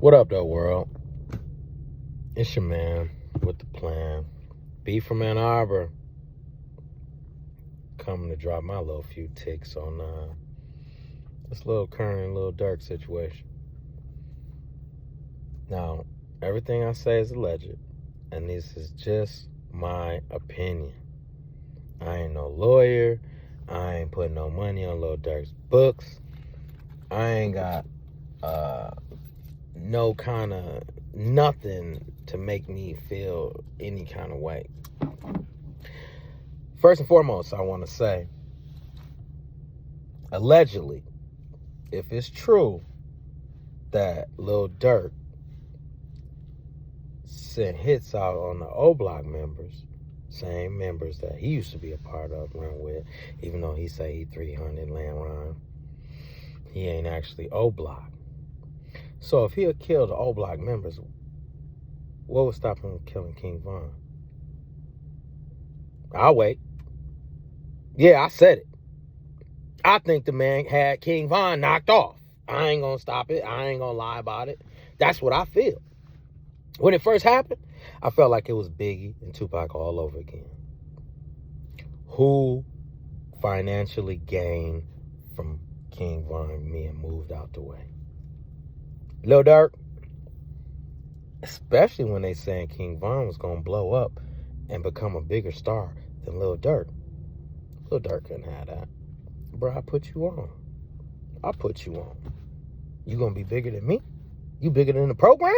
What up, though, world? It's your man with the plan. B from Ann Arbor. Coming to drop my little few ticks on this little current, little Durk situation. Now, everything I say is alleged, and this is just my opinion. I ain't no lawyer. I ain't putting no money on Lil Durk's books. I ain't got no kind of nothing to make me feel any kind of way. First and foremost, I want to say, allegedly, if it's true that Lil Durk sent hits out on the O Block members, same members that he used to be a part of, run with, even though he say he 300 land rhyme, he ain't actually O Block. So if he had killed the O Block members, what would stop him from killing King Von? I'll wait. Yeah, I said it. I think the man had King Von knocked off. I ain't gonna stop it. I ain't gonna lie about it. That's what I feel. When it first happened, I felt like it was Biggie and Tupac all over again. Who financially gained from King Von being moved out the way? Lil Durk, especially when they saying King Von was gonna blow up and become a bigger star than Lil Durk. Lil Durk couldn't have that. Bro, I put you on. I put you on. You gonna be bigger than me? You bigger than the program?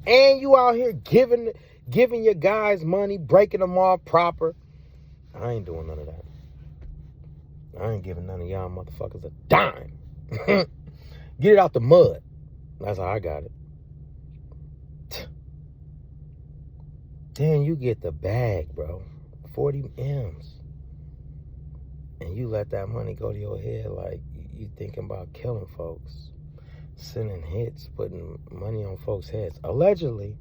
And you out here giving your guys money, breaking them off proper. I ain't doing none of that. I ain't giving none of y'all motherfuckers a dime. Get it out the mud. That's how I got it. Then you get the bag, bro. 40 M's. And you let that money go to your head like you thinking about killing folks. Sending hits, putting money on folks' heads. Allegedly.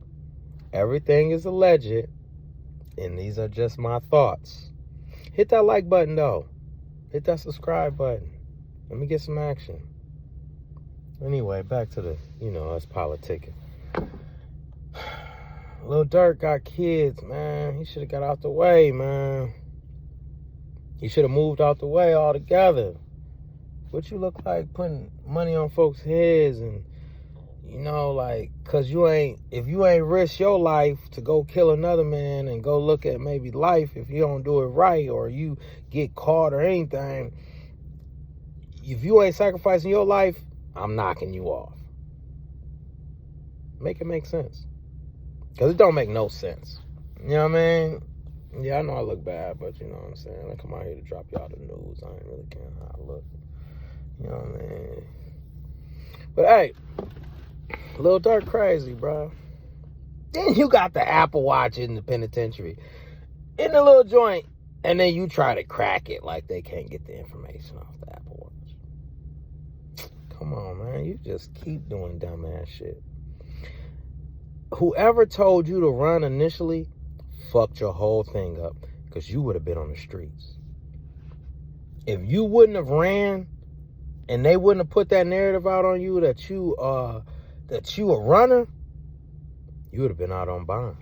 Everything is alleged. And these are just my thoughts. Hit that like button, though. Hit that subscribe button. Let me get some action. Anyway, back to us politicking. Lil Durk got kids, man. He should have got out the way, man. He should have moved out the way altogether. What you look like putting money on folks' heads and, cause if you ain't risk your life to go kill another man and go look at maybe life, if you don't do it right or you get caught or anything, if you ain't sacrificing your life, I'm knocking you off. Make it make sense. Cause it don't make no sense. You know what I mean? Yeah, I know I look bad, but you know what I'm saying? I come out here to drop y'all the news. I ain't really caring how I look. You know what I mean? But hey, Lil Durk crazy, bro. Then you got the Apple Watch in the penitentiary, in the little joint, and then you try to crack it like they can't get the information off the Apple Watch. Come on, man. You just keep doing dumbass shit. Whoever told you to run initially fucked your whole thing up because you would have been on the streets. If you wouldn't have ran and they wouldn't have put that narrative out on you that you a runner, you would have been out on bond.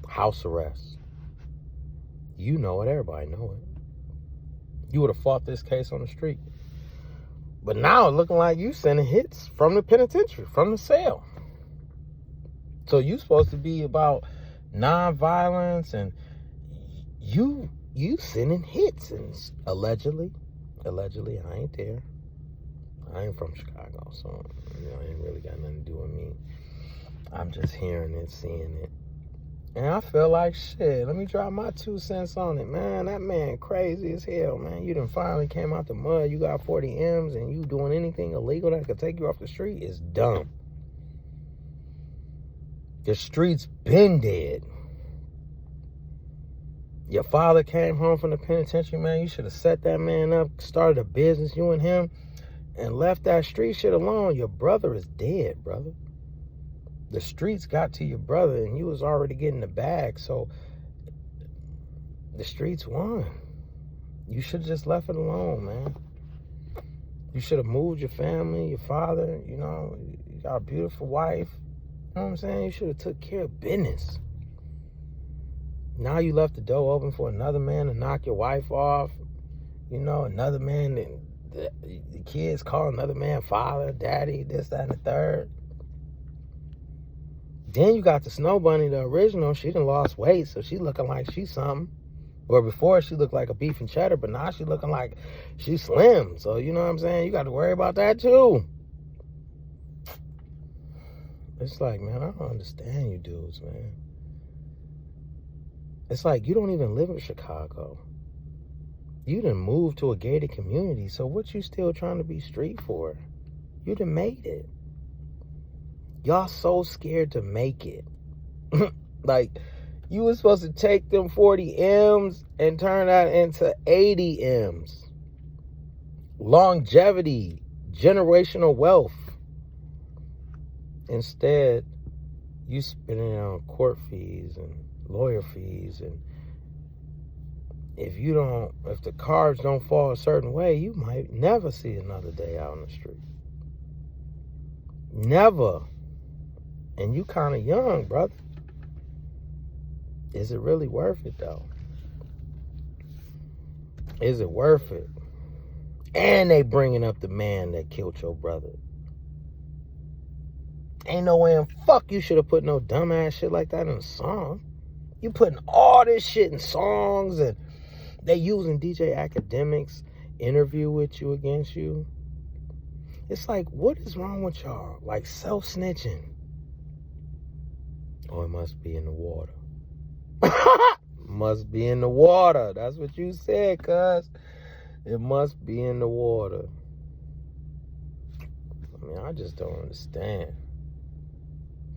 House arrest. You know it. Everybody know it. You would have fought this case on the street. But now it's looking like you sending hits from the penitentiary, from the cell. So you supposed to be about non-violence, and you sending hits, and allegedly, I ain't there. I ain't from Chicago, so it ain't really got nothing to do with me. I'm just hearing it, seeing it, and I feel like shit. Let me drop my 2 cents on it, man. That man crazy as hell, man. You done finally came out the mud. You got 40 M's, and you doing anything illegal that could take you off the street is dumb. The streets been dead. Your father came home from the penitentiary, man. You should have set that man up, started a business, you and him, and left that street shit alone. Your brother is dead, brother. The streets got to your brother, and you was already getting the bag, so the streets won. You should have just left it alone, man. You should have moved your family, your father, you got a beautiful wife. You know what I'm saying? You should have took care of business. Now you left the door open for another man to knock your wife off. Another man, the kids call another man father, daddy, this, that, and the third. Then you got the Snow Bunny, the original. She done lost weight, so she looking like she's something. Or before, she looked like a beef and cheddar, but now she looking like she's slim. So, you know what I'm saying? You got to worry about that, too. It's like, man, I don't understand you dudes, man. It's like you don't even live in Chicago. You done moved to a gated community, so what you still trying to be street for? You done made it. Y'all so scared to make it. Like, you was supposed to take them 40 M's and turn that into 80 M's. Longevity, generational wealth. Instead, you spending it on court fees and lawyer fees, and if the cards don't fall a certain way, you might never see another day out on the street. Never. And you kind of young, brother. Is it really worth it, though? Is it worth it? And they bringing up the man that killed your brother. Ain't no way in fuck you should have put no dumbass shit like that in a song. You putting all this shit in songs, and they using DJ Academic's interview with you against you. It's like, what is wrong with y'all? Like, self-snitching. Oh, it must be in the water. Must be in the water. That's what you said, cuz. It must be in the water. I mean, I just don't understand.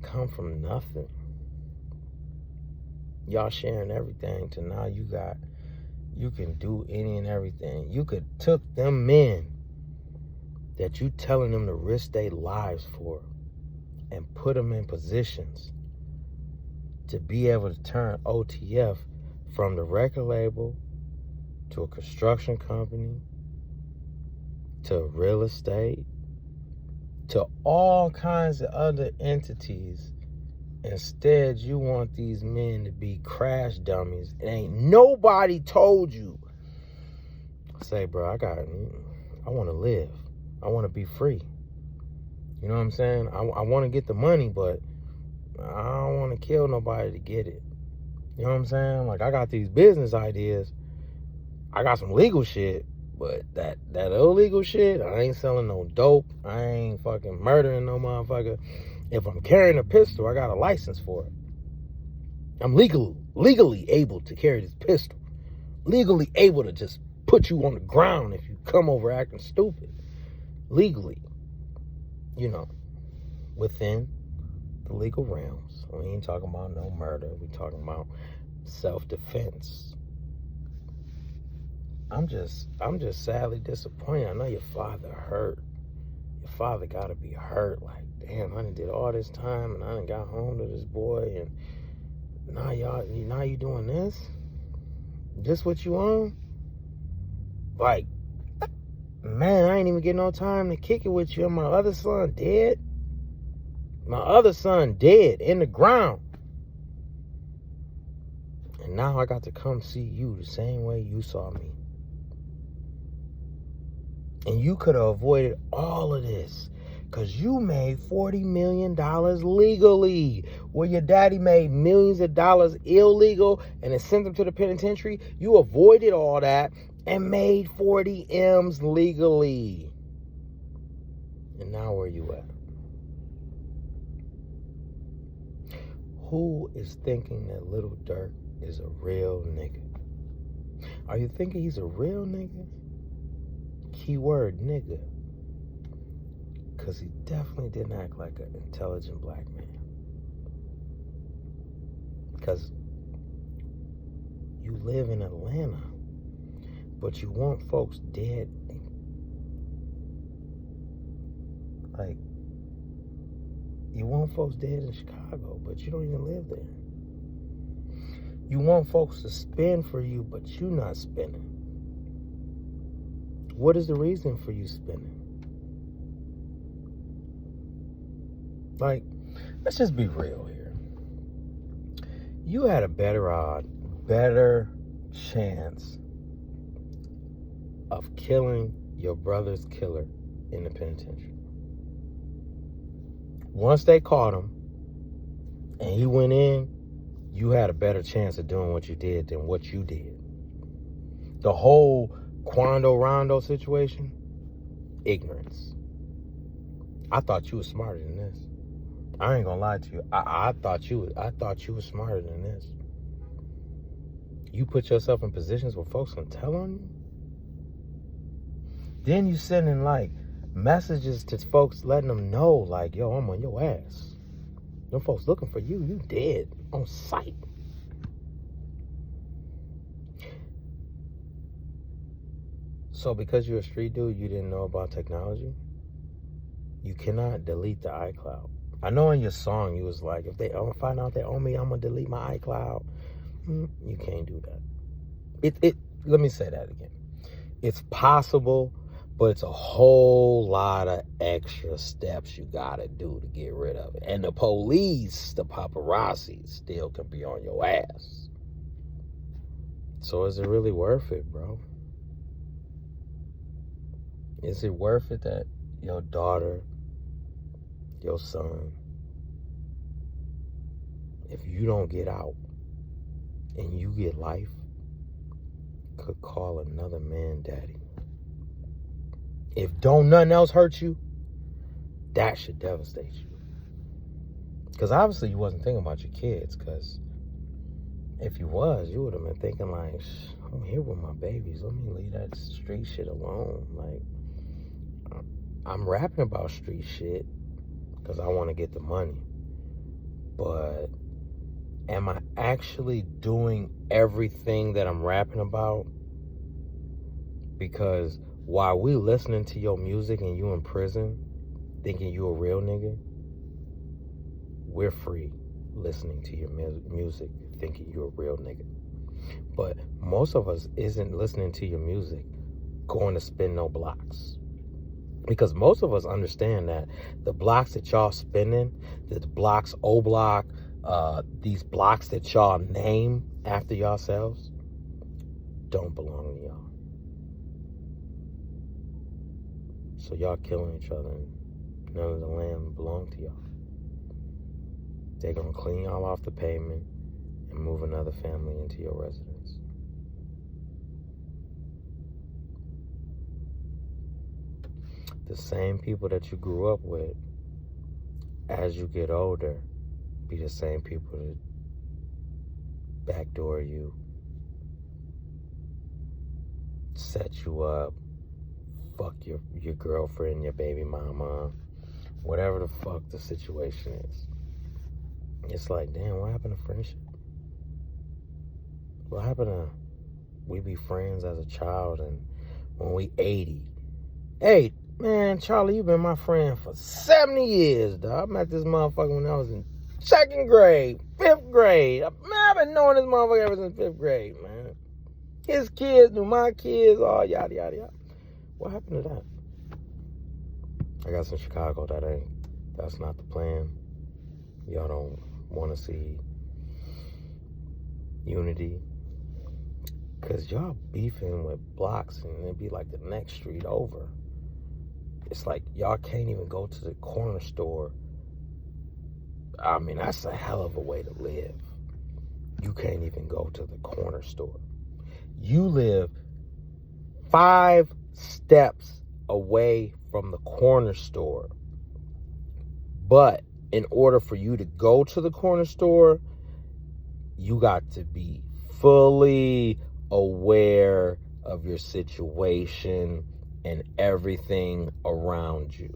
Come from nothing. Y'all sharing everything to now you can do any and everything. You could took them men that you telling them to risk their lives for and put them in positions to be able to turn OTF from the record label to a construction company to real estate to all kinds of other entities. Instead, you want these men to be crash dummies. And ain't nobody told you. Say, bro, I want to live. I want to be free. You know what I'm saying? I want to get the money, but I don't want to kill nobody to get it. You know what I'm saying? Like, I got these business ideas. I got some legal shit, but that illegal shit, I ain't selling no dope. I ain't fucking murdering no motherfucker. If I'm carrying a pistol, I got a license for it. I'm legally able to carry this pistol. Legally able to just put you on the ground if you come over acting stupid. Legally. Within the legal realms. We ain't talking about no murder. We talking about self-defense. I'm just sadly disappointed. I know your father hurt. Your father gotta be hurt. Like, damn, I done did all this time and I done got home to this boy, and now you doing this? This what you on? Like, man, I ain't even get no time to kick it with you. And my other son dead. My other son dead in the ground. And now I got to come see you the same way you saw me. And you could have avoided all of this because you made $40 million legally. Where your daddy made millions of dollars illegal and then sent them to the penitentiary. You avoided all that and made 40 M's legally. And now where you at? Who is thinking that little Durk is a real nigga? Are you thinking he's a real nigga? Keyword nigga. Because he definitely didn't act like an intelligent black man. Because you live in Atlanta, but you want folks dead. Like, you want folks dead in Chicago, but you don't even live there. You want folks to spend for you, but you not spending. What is the reason for you spending? Like, let's just be real here. You had a better chance of killing your brother's killer in the penitentiary. Once they caught him and he went in, you had a better chance of doing what you did than what you did. The whole Quando Rondo situation, ignorance. I thought you were smarter than this. I ain't gonna lie to you. I thought you were smarter than this. You put yourself in positions where folks gonna tell on you. Then you sending like messages to folks letting them know, like, yo, I'm on your ass. Them folks looking for you. You dead on sight. So because you're a street dude, you didn't know about technology? You cannot delete the iCloud. I know in your song you was like, if they find out they owe me, I'm gonna delete my iCloud. You can't do that. Let me say that again. It's possible, but it's a whole lot of extra steps you gotta do to get rid of it. And the police, the paparazzi, still can be on your ass. So is it really worth it, bro? Is it worth it that your daughter, your son, if you don't get out and you get life, could call another man daddy? If don't nothing else hurt you, that should devastate you. Because obviously you wasn't thinking about your kids, because if you was, you would have been thinking like, I'm here with my babies. Let me leave that street shit alone. Like, I'm rapping about street shit because I want to get the money. But am I actually doing everything that I'm rapping about? Because while we listening to your music and you in prison thinking you a real nigga, we're free listening to your music thinking you a real nigga. But most of us isn't listening to your music going to spin no blocks. Because most of us understand that the blocks that y'all spinning, the blocks, O Block, these blocks that y'all name after yourselves, don't belong to y'all. So y'all killing each other and none of the land belong to y'all. They're gonna clean y'all off the pavement and move another family into your residence. The same people that you grew up with, as you get older, be the same people that backdoor you, set you up, fuck your girlfriend, your baby mama, whatever the fuck the situation is. It's like, damn, what happened to friendship? What happened to we be friends as a child, and when we 80, hey, man, Charlie, you've been my friend for 70 years, dog. I met this motherfucker when I was in 2nd grade, 5th grade. Man, I've been knowing this motherfucker ever since 5th grade, man. His kids knew my kids, all yada, yada, yada. What happened to that? I got some Chicago. That's not the plan. Y'all don't want to see unity. Because y'all beefing with blocks and it'd be like the next street over. It's like y'all can't even go to the corner store. I mean, that's a hell of a way to live. You can't even go to the corner store. You live 5 steps away from the corner store. But in order for you to go to the corner store, you got to be fully aware of your situation and everything around you.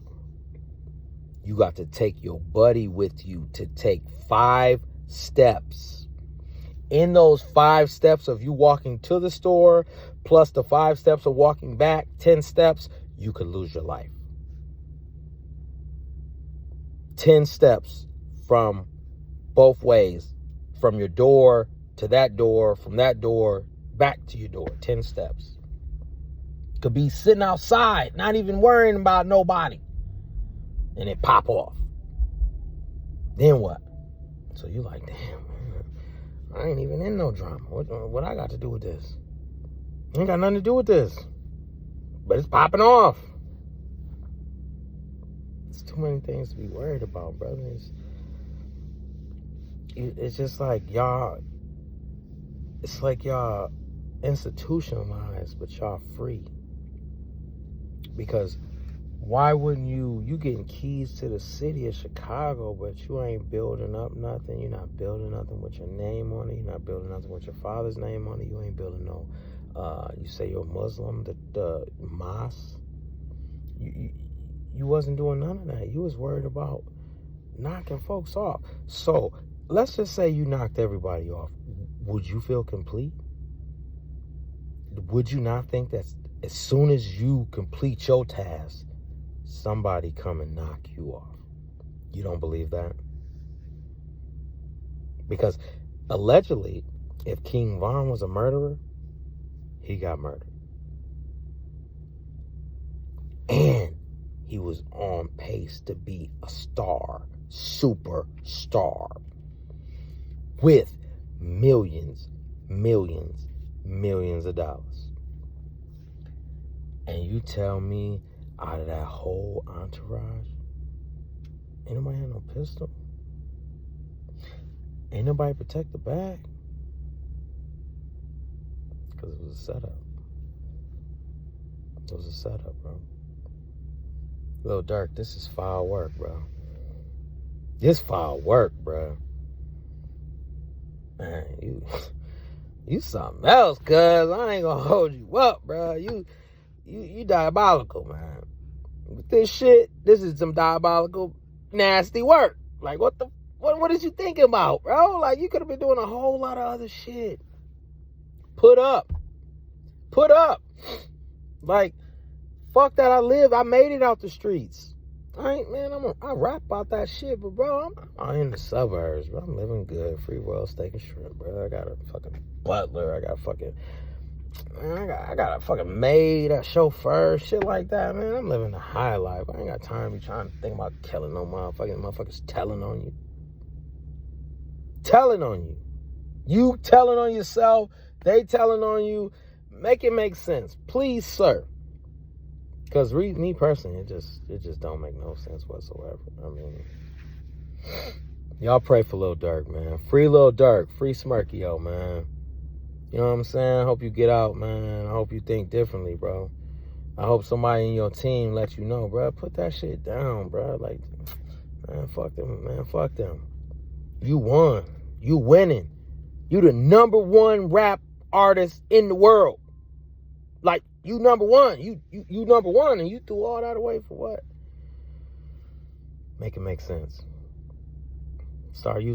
You got to take your buddy with you to take 5 steps. In those 5 steps of you walking to the store, plus the 5 steps of walking back, 10 steps, you could lose your life. 10 steps from both ways, from your door to that door, from that door back to your door, 10 steps. Could be sitting outside, not even worrying about nobody, and it pop off. Then what? So you like, damn, man, I ain't even in no drama. What I got to do with this? Ain't got nothing to do with this. But it's popping off. It's too many things to be worried about, brothers. It's just like y'all, it's like y'all institutionalized, but y'all free. Because why wouldn't you getting keys to the city of Chicago, but you ain't building up nothing. You're not building nothing with your name on it. You're not building nothing with your father's name on it. You ain't building no, you say you're Muslim, the mosque. You wasn't doing none of that. You was worried about knocking folks off. So let's just say you knocked everybody off. Would you feel complete? Would you not think that as soon as you complete your task, somebody come and knock you off? You don't believe that? Because allegedly, if King Von was a murderer, he got murdered. And he was on pace to be a star, superstar, with millions of dollars. And you tell me out of that whole entourage, ain't nobody had no pistol? Ain't nobody protect the bag? Because it was a setup. It was a setup, bro. Lil Durk, this is foul work, bro. This foul work, bro. Man, you something else, cuz. I ain't gonna hold you up, bro. You diabolical, man. With this shit, this is some diabolical, nasty work. Like, what is you thinking about, bro? Like, you could have been doing a whole lot of other shit. Put up. Like, fuck that, I made it out the streets. I rap about that shit, but bro, I'm in the suburbs, bro. I'm living good. Free world steak and shrimp, bro. I got a fucking butler. I got a fucking maid, a chauffeur, shit like that, man. I'm living a high life. I ain't got time to be trying to think about killing no motherfuckers telling on you. Telling on you. You telling on yourself. They telling on you. Make it make sense. Please, sir. Because me personally, it just don't make no sense whatsoever. I mean, y'all pray for Lil Durk, man. Free Lil Durk. Free Smirkio, man. You know what I'm saying? I hope you get out, man. I hope you think differently, bro. I hope somebody in your team lets you know, bro. Put that shit down, bro. Like, man, fuck them, man. Fuck them. You won. You winning. You the #1 rap artist in the world. Like, you number one. You number one, and you threw all that away for what? Make it make sense. Start using